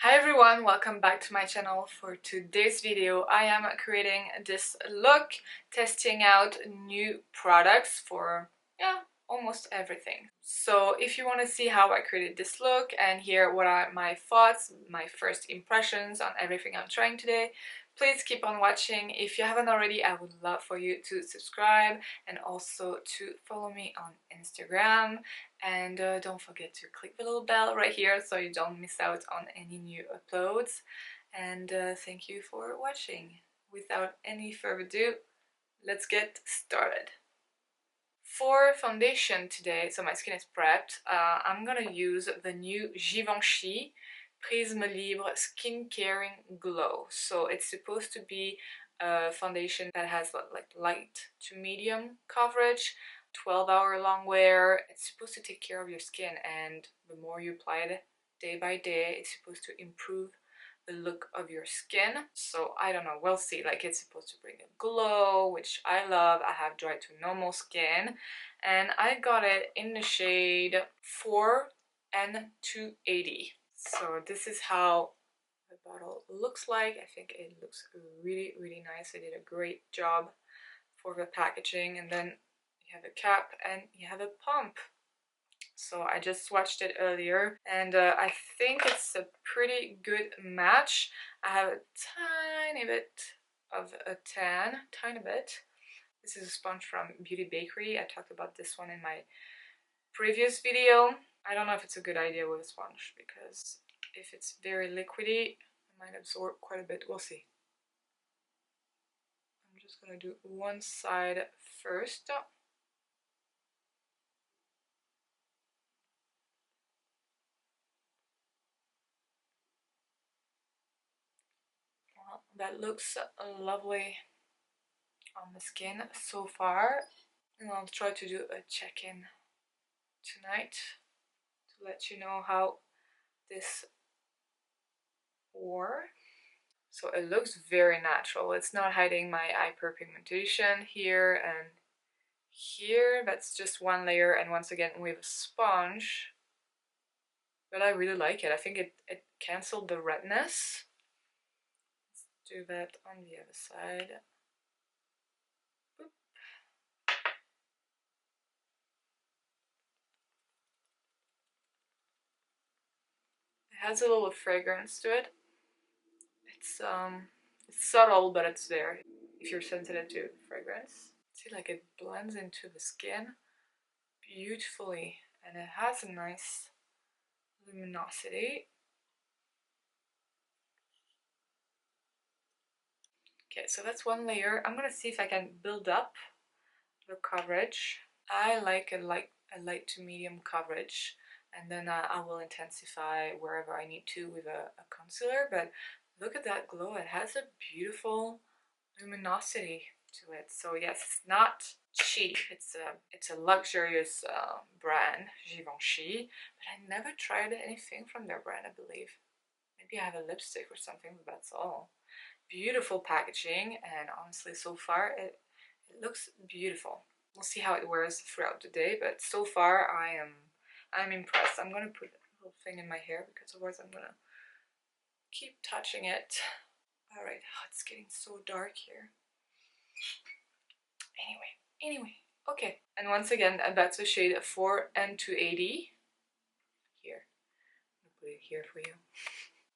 Hi everyone, welcome back to my channel. For today's video I am creating this look, testing out new products for almost everything. So if you want to see how I created this look and hear what are my thoughts, my first impressions on everything I'm trying today, please keep on watching. If you haven't already, I would love for you to subscribe and also to follow me on Instagram. And don't forget to click the little bell right here so you don't miss out on any new uploads. And thank you for watching. Without any further ado, let's get started. For foundation today, so my skin is prepped, I'm gonna use the new Givenchy Prisme Libre Skin Caring Glow. So it's supposed to be a foundation that has like light to medium coverage, 12-hour long wear. It's supposed to take care of your skin, and the more you apply it day by day, it's supposed to improve the look of your skin. So I don't know, we'll see. Like, it's supposed to bring a glow, which I love. I have dry to normal skin, and I got it in the shade 4N280. So this is how the bottle looks like. I think it looks really nice. I did a great job for the packaging. And then you have a cap and you have a pump. So I just swatched it earlier, and I think it's a pretty good match. I have a tiny bit of a tan, tiny bit. This is a sponge from Beauty Bakery. I talked about this one in my previous video. I don't know if it's a good idea with a sponge, because if it's very liquidy, it might absorb quite a bit. We'll see. I'm just gonna do one side first. Well, that looks lovely on the skin so far, and I'll try to do a check-in tonight to let you know how this wore. So it looks very natural. It's not hiding my hyperpigmentation here and here. That's just one layer, and once again with a sponge. But I really like it. I think it canceled the redness. Let's do that on the other side. Boop. It has a little fragrance to it. It's subtle, but it's there if you're sensitive to fragrance. See, like, it blends into the skin beautifully, and it has a nice luminosity. Okay, so that's one layer. I'm gonna see if I can build up the coverage. I like a light to medium coverage, and then I will intensify wherever I need to with a concealer. But look at that glow. It has a beautiful luminosity to it. So yes, it's not cheap. It's a luxurious brand, Givenchy, but I never tried anything from their brand, I believe. Maybe I have a lipstick or something, but that's all. Beautiful packaging, and honestly, so far it looks beautiful. We'll see how it wears throughout the day, but so far I'm impressed. I'm gonna put a little thing in my hair because otherwise I'm gonna keep touching it. All right, oh, it's getting so dark here. Anyway, okay. And once again, that's the shade 4N280. Here, I'll put it here for you.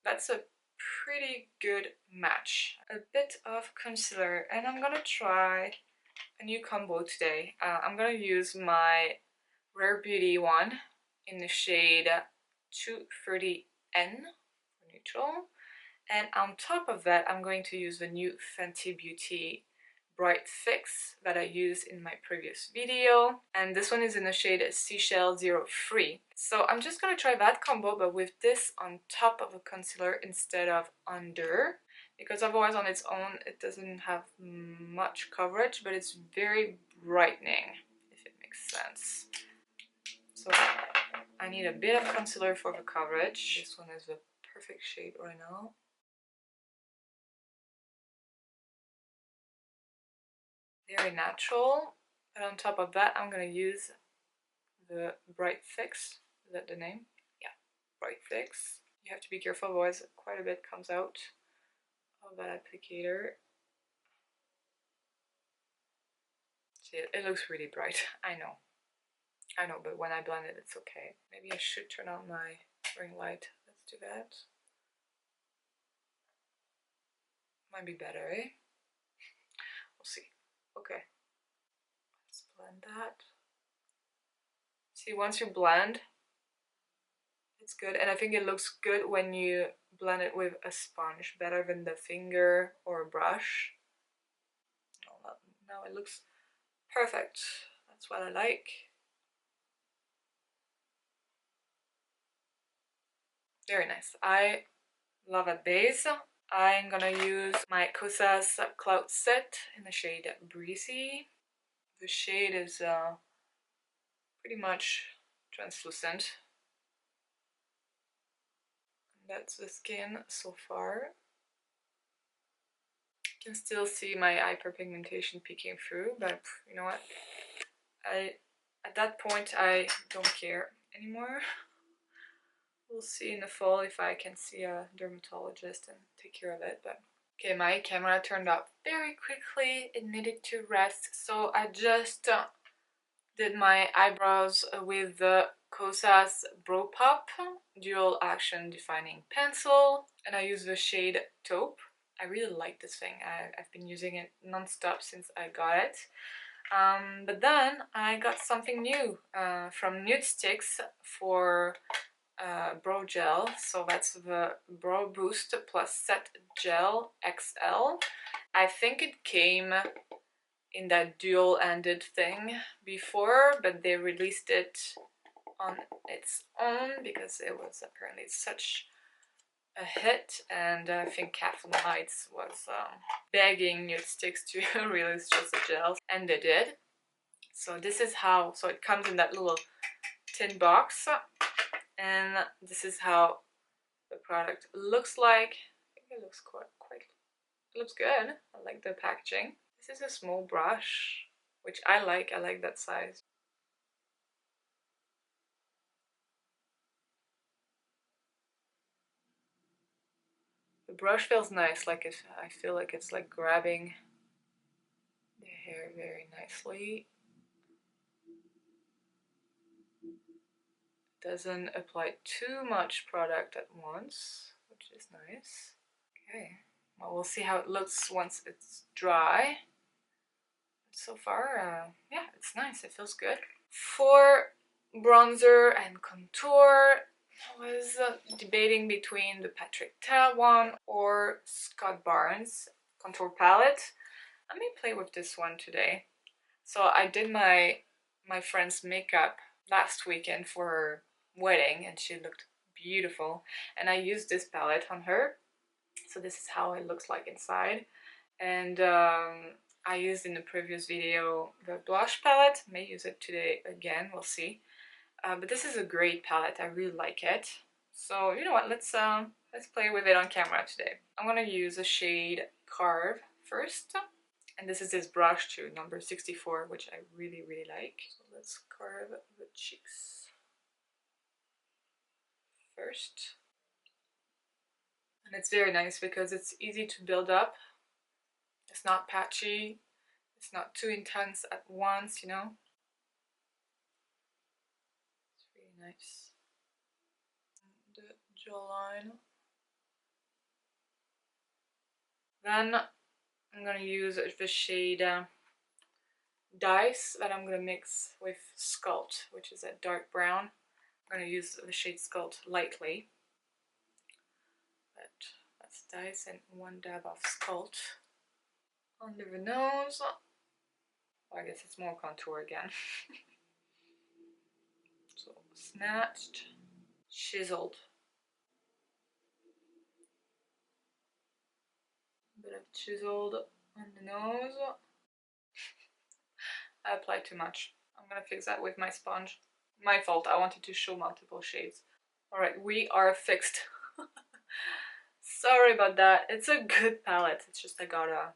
That's a pretty good match. A bit of concealer, and I'm gonna try a new combo today. I'm gonna use my Rare Beauty one in the shade 230N for neutral, and on top of that I'm going to use the new Fenty Beauty Bright Fix that I used in my previous video, and this one is in the shade Seashell 03. So I'm just gonna try that combo, but with this on top of a concealer instead of under, because otherwise on its own it doesn't have much coverage, but it's very brightening, if it makes sense. So I need a bit of concealer for the coverage. This one is the perfect shade right now. Very natural, but on top of that I'm going to use the Bright Fix. Is that the name? Yeah, Bright Fix. You have to be careful, otherwise quite a bit comes out of that applicator. See, it looks really bright. I know, but when I blend it, it's okay. Maybe I should turn on my ring light. Let's do that. Might be better, eh? We'll see. Okay, let's blend that. See, once you blend, it's good, and I think it looks good when you blend it with a sponge, better than the finger or a brush. Now it looks perfect. That's what I like. Very nice. I love a base. I'm gonna use my Kosas Cloud Set in the shade Breezy. The shade is pretty much translucent. That's the skin so far. You can still see my hyperpigmentation peeking through, but you know what? At that point I don't care anymore. We'll see in the fall if I can see a dermatologist and take care of it. But okay, my camera turned off very quickly. It needed to rest, so I just did my eyebrows with the Kosas Brow Pop Dual Action Defining Pencil, and I use the shade Taupe. I really like this thing. I've been using it non-stop since I got it. But then I got something new from Nudestix for brow gel. So that's the Brow Boost Plus Set Gel XL. I think it came in that dual-ended thing before, but they released it on its own because it was apparently such a hit, and I think Kathleen Lights was begging Nudestix to release just the gels, and they did. So this is how, so it comes in that little tin box, and this is how the product looks like. I think it looks quite it looks good. I like the packaging. This is a small brush, which I like that size. The brush feels nice, like I feel like it's like grabbing the hair very nicely. Doesn't apply too much product at once, which is nice. Okay, well, we'll see how it looks once it's dry. So far, yeah, it's nice. It feels good. For bronzer and contour, I was debating between the Patrick Ta one or Scott Barnes contour palette. Let me play with this one today. So I did my friend's makeup last weekend for her wedding, and she looked beautiful, and I used this palette on her. So this is how it looks like inside, and I used in the previous video the blush palette. May use it today again, we'll see. But this is a great palette. I really like it. So you know what? Let's play with it on camera today. I'm gonna use a shade Carve first, and this is this brush too, number 64, which I really like. So let's carve the cheeks first, and it's very nice because it's easy to build up. It's not patchy. It's not too intense at once, you know. It's really nice. The jawline. Then I'm gonna use the shade Dice that I'm gonna mix with Sculpt, which is a dark brown. I'm gonna use the shade Sculpt lightly. But that's Dice and one dab of Sculpt. Under the nose. Well, I guess it's more contour again. So snatched, chiseled. A bit of chiseled on the nose. I applied too much. I'm gonna fix that with my sponge. My fault, I wanted to show multiple shades. Alright, we are fixed. Sorry about that. It's a good palette. It's just I gotta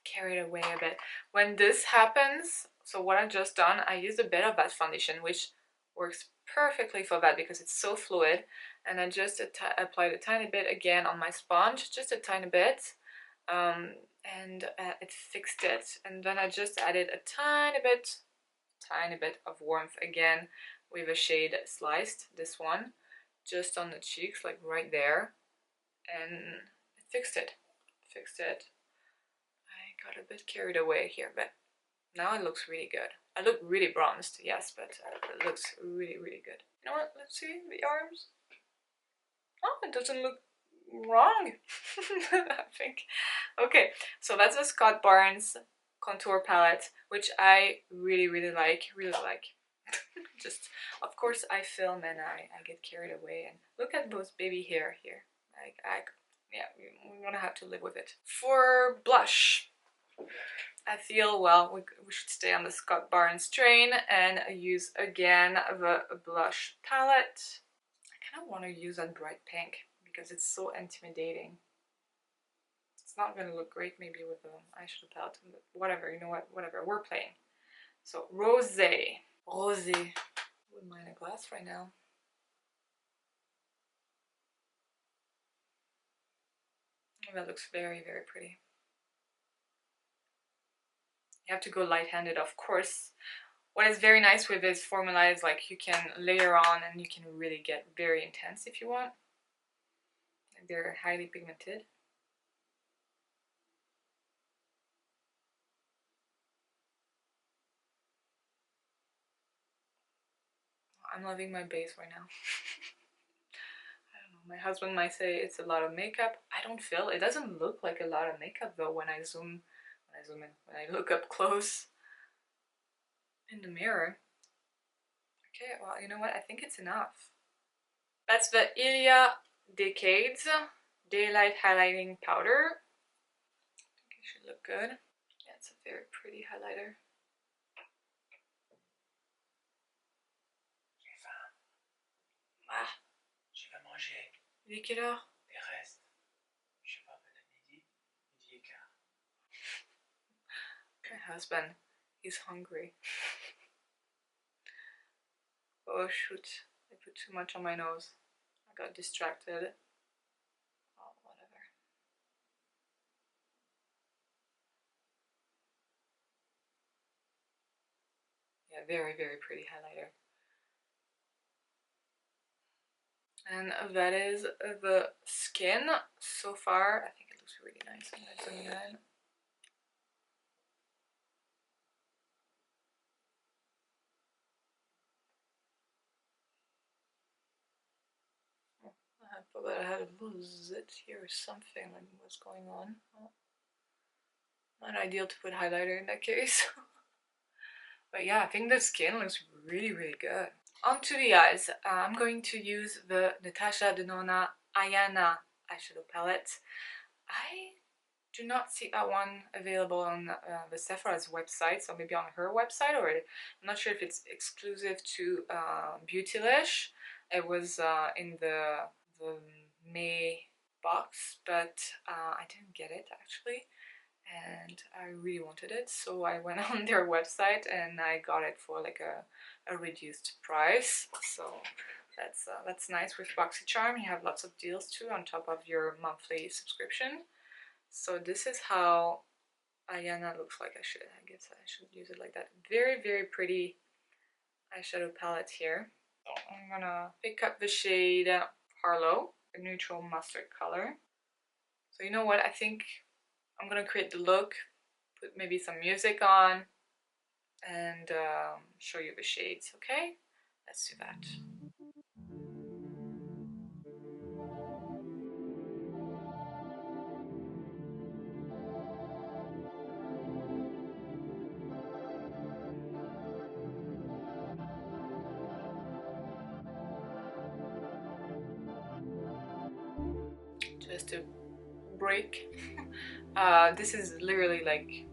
carry it away a bit. When this happens, so what I've just done, I used a bit of that foundation, which works perfectly for that because it's so fluid. And I just applied a tiny bit again on my sponge, just a tiny bit, and it fixed it. And then I just added a tiny bit of warmth again with a shade Sliced, this one, just on the cheeks, like right there, and it fixed it. I got a bit carried away here, but now it looks really good. I look really bronzed, yes, but it looks really, really good. You know what? Let's see the arms. Oh, it doesn't look wrong. I think. Okay, so that's the Scott Barnes contour palette, which I really, really like. Just, of course, I film and I get carried away. And look at those baby hair here. Yeah, we're gonna have to live with it. For blush, I feel, well, we should stay on the Scott Barnes train and use again the blush palette. I kind of want to use that bright pink because it's so intimidating. It's not going to look great maybe with the eyeshadow palette, but whatever, you know what, whatever, we're playing. So, Rosé. Wouldn't mind a glass right now. That looks very, very pretty. You have to go light-handed, of course. What is very nice with this formula is like you can layer on and you can really get very intense if you want. Like they're highly pigmented. I'm loving my base right now. I don't know, my husband might say it's a lot of makeup. I don't feel, it doesn't look like a lot of makeup though when I zoom in, when I look up close in the mirror. Okay, well, you know what? I think it's enough. That's the Ilia Decades Daylight Highlighting Powder. I think it should look good. Yeah, it's a very pretty highlighter. Ah, je vais manger. Il est quelle heure? Des restes. Je sais pas, peut-être midi et quart. My husband, he's hungry. Oh shoot, I put too much on my nose. I got distracted. Oh, whatever. Yeah, very, very pretty highlighter. And that is the skin so far. I think it looks really nice. I'm gonna zoom in. I forgot I had a little zit here or something. Like what's going on? Oh, not ideal to put highlighter in that case. But yeah, I think the skin looks really, really good. Onto the eyes. I'm going to use the Natasha Denona AYANA eyeshadow palette. I do not see that one available on the Sephora's website, so maybe on her website, or I'm not sure if it's exclusive to Beautylish. It was in the May box, but I didn't get it actually, and I really wanted it, so I went on their website and I got it for like a reduced price. So that's nice. With BoxyCharm you have lots of deals too on top of your monthly subscription. So this is how Ayana looks like. I guess I should use it like that. Very, very pretty eyeshadow palette here. So I'm gonna pick up the shade Harlow, a neutral mustard color. So you know what, I think I'm gonna create the look, put maybe some music on, and show you the shades, okay? Let's do that. Just to break. This is literally like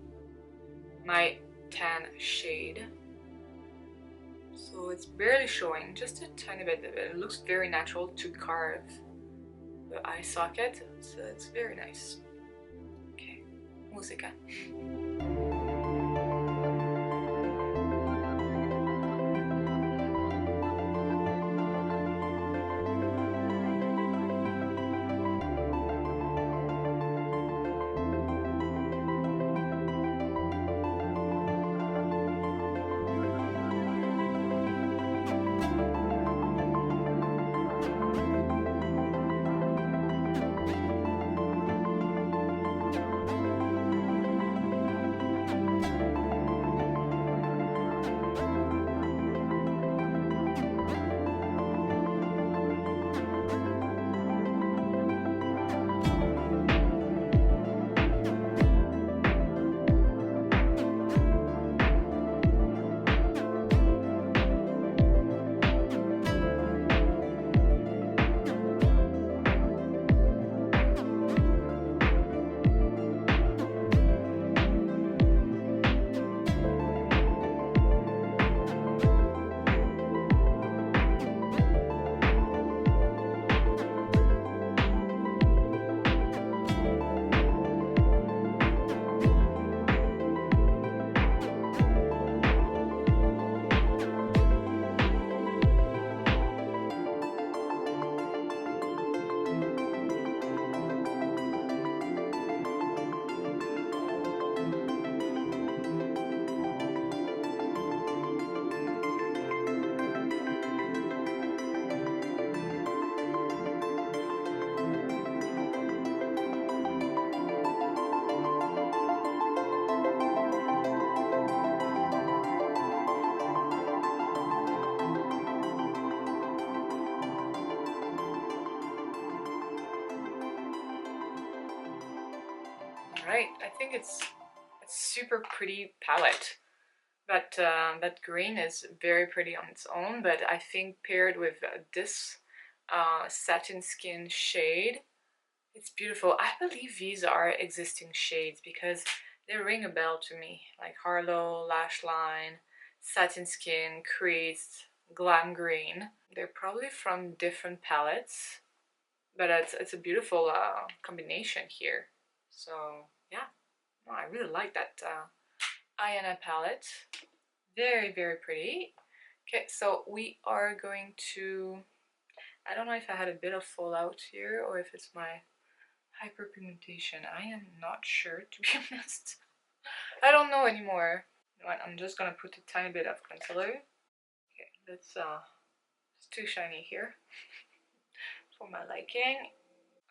my tan shade. So it's barely showing, just a tiny bit of it. It looks very natural to carve the eye socket, so it's very nice. Okay, musica. Alright, I think it's a super pretty palette. That green is very pretty on its own, but I think paired with this satin skin shade, it's beautiful. I believe these are existing shades because they ring a bell to me, like Harlow, Lash Line, Satin Skin, Crease, Glam Green. They're probably from different palettes, but it's a beautiful combination here. So yeah, no, I really like that Ayana palette. Very, very pretty. Okay, so we are going to, I don't know if I had a bit of fallout here or if it's my hyperpigmentation. I am not sure, to be honest. I don't know anymore. Right, I'm just gonna put a tiny bit of concealer. Okay, that's it's too shiny here for my liking.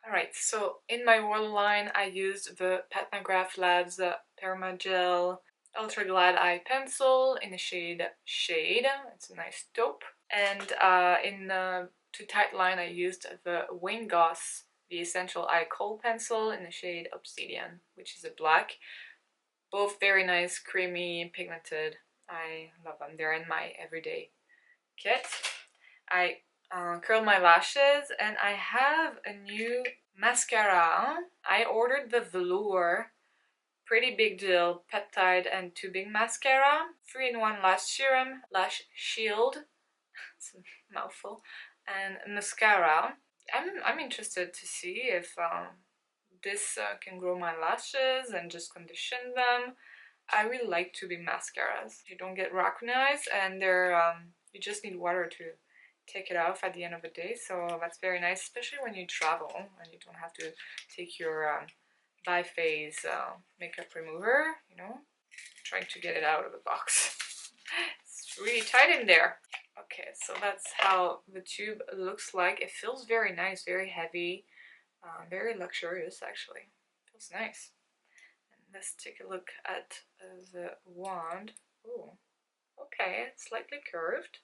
Alright, so in my waterline I used the McGrath Labs PermaGel Ultra Glad Eye Pencil in the shade Shade. It's a nice taupe. And in the to tight line I used the Goss the Essential Eye Kohl pencil in the shade Obsidian, which is a black. Both very nice, creamy, pigmented. I love them. They're in my everyday kit. I curl my lashes and I have a new mascara. I ordered the VELOUR Pretty Big Deal Peptide and Tubing Mascara, 3-in-1 lash serum, lash shield, it's a mouthful, and mascara. I'm interested to see if this can grow my lashes and just condition them. I really like tubing mascaras. You don't get raccoonized and they're you just need water to take it off at the end of the day, so that's very nice, especially when you travel and you don't have to take your bi-phase makeup remover, you know, trying to get it out of the box. It's really tight in there. Okay, so that's how the tube looks like. It feels very nice, very heavy, very luxurious actually. Feels nice. And let's take a look at the wand. Oh, okay, it's slightly curved.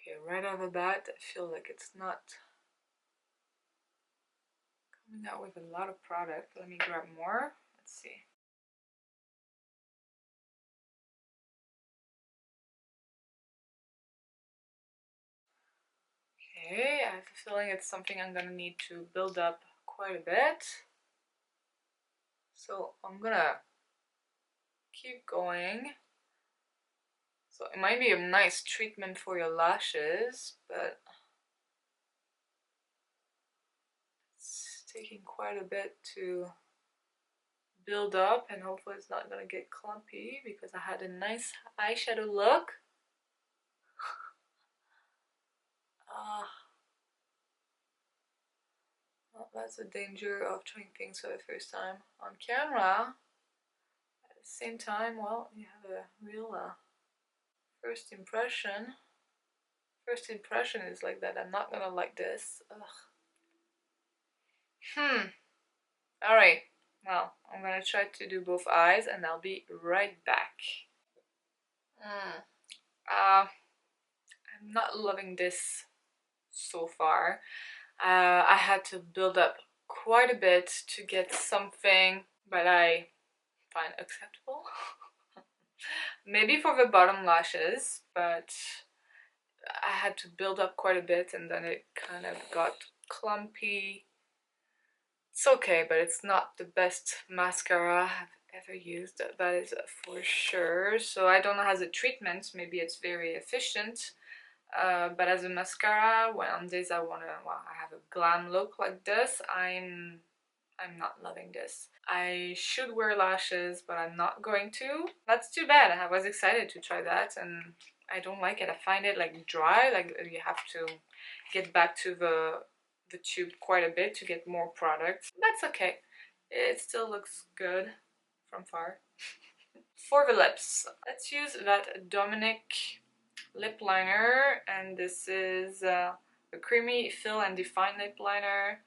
Okay, right off the bat, I feel like it's not coming out with a lot of product. Let me grab more. Let's see. Okay, I have a feeling it's something I'm gonna need to build up quite a bit. So I'm gonna keep going. So it might be a nice treatment for your lashes, but it's taking quite a bit to build up, and hopefully it's not gonna get clumpy because I had a nice eyeshadow look. Well, that's the danger of trying things for the first time on camera. At the same time, well, you have a real first impression. First impression is like that. I'm not gonna like this. Ugh. Alright. Well, I'm gonna try to do both eyes and I'll be right back. I'm not loving this so far. I had to build up quite a bit to get something that I find acceptable. Maybe for the bottom lashes, but I had to build up quite a bit and then it kind of got clumpy. It's okay, but it's not the best mascara I've ever used, that is for sure. So I don't know, as a treatment, maybe it's very efficient. But as a mascara, when on days I have a glam look like this, I'm not loving this. I should wear lashes, but I'm not going to. That's too bad. I was excited to try that and I don't like it. I find it like dry, like you have to get back to the tube quite a bit to get more products. That's okay. It still looks good from far. For the lips, let's use that Dominique lip liner, and this is a creamy fill and define lip liner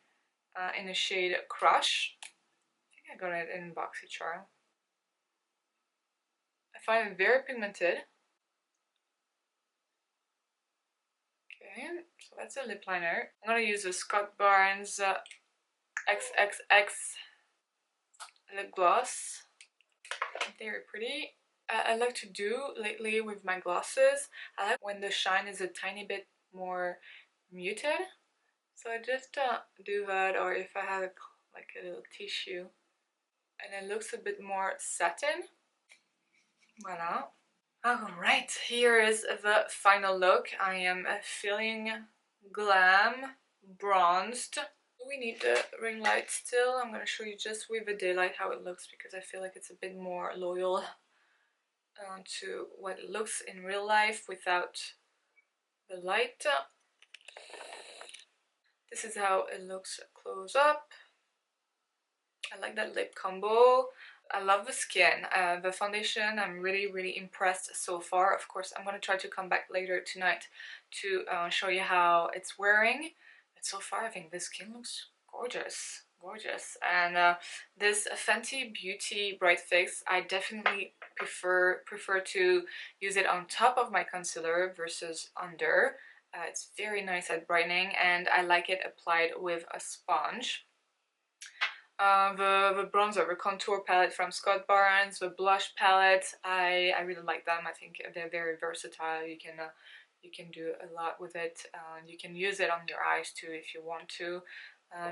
in the shade Crush. think I got it in BoxyCharm. I find it very pigmented. Okay, so that's a lip liner. I'm gonna use the Barnes XXX lip gloss. Very pretty. I like to do lately with my glosses, I like when the shine is a tiny bit more muted. So I just do that, or if I have like a little tissue and it looks a bit more satin. Voila. Alright, here is the final look. I am feeling glam, bronzed. We need the ring light still. I'm going to show you just with the daylight how it looks because I feel like it's a bit more loyal to what it looks in real life without the light. This is how it looks close up. I like that lip combo. I love the skin. The foundation, I'm really impressed so far. Of course, I'm going to try to come back later tonight to show you how it's wearing. But so far, I think the skin looks gorgeous. Gorgeous. And this Fenty Beauty Bright Fix, I definitely prefer to use it on top of my concealer versus under. It's very nice at brightening, and I like it applied with a sponge. The bronzer, the contour palette from Barnes, the blush palette, I really like them. I think they're very versatile. You can do a lot with it. You can use it on your eyes too if you want to.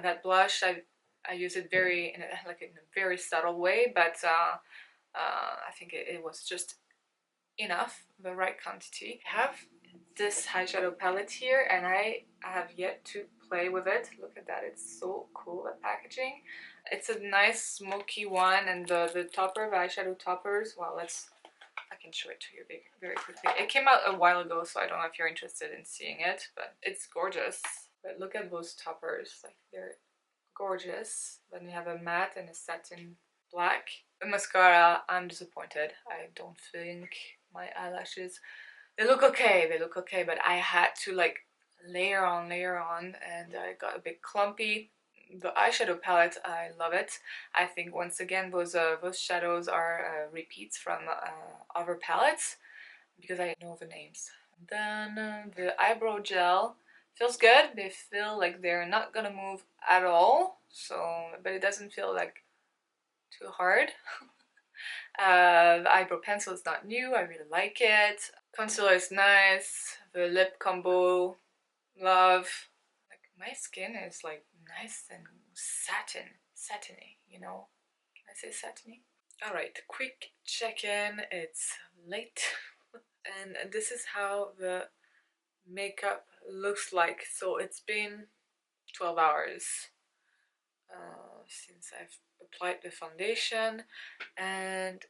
That blush, I use it in a very subtle way, but I think it was just enough, the right quantity. I have this eyeshadow palette here, and I have yet to play with it. Look at that, it's so cool, the packaging. It's a nice smoky one, and the topper, the eyeshadow toppers, well, I can show it to you very quickly. It came out a while ago, so I don't know if you're interested in seeing it, but it's gorgeous. But look at those toppers, like they're gorgeous. Then you have a matte and a satin black. The mascara, I'm disappointed. I don't think my eyelashes, they look okay, but I had to like layer on, and I got a bit clumpy. The eyeshadow palette, I love it. I think once again those shadows are repeats from other palettes because I know the names. Then the eyebrow gel feels good. They feel like they're not gonna move at all, so but it doesn't feel like too hard. The eyebrow pencil is not new. I really like it. Concealer is nice. The lip combo, love. Like my skin is like nice and satiny, you know. Can I say satiny? Alright, quick check-in. It's late. And this is how the makeup looks like. So it's been 12 hours since I've applied the foundation, and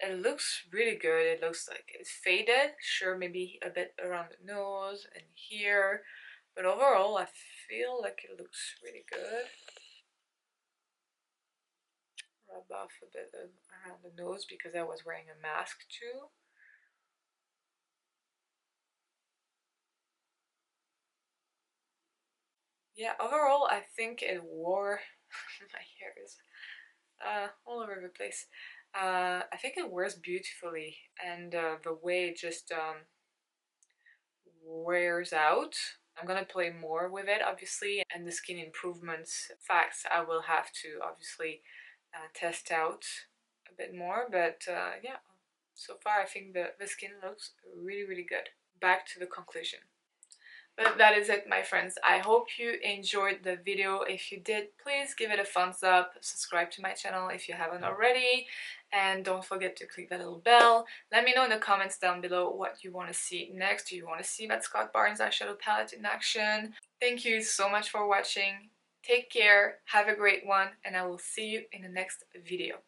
it looks really good. It looks like it's faded, sure, maybe a bit around the nose and here, but overall I feel like it looks really good. Rub off a bit around the nose because I was wearing a mask too. Yeah, overall I think it wore my hair is all over the place. I think it wears beautifully, and the way it just wears out. I'm gonna play more with it obviously, and the skin improvements facts I will have to obviously test out a bit more, but yeah, so far I think the skin looks really good. Back to the conclusion. But that is it, my friends. I hope you enjoyed the video. If you did, please give it a thumbs up, subscribe to my channel if you haven't already, and don't forget to click that little bell. Let me know in the comments down below what you want to see next. Do you want to see that Barnes eyeshadow palette in action? Thank you so much for watching. Take care, have a great one, and I will see you in the next video.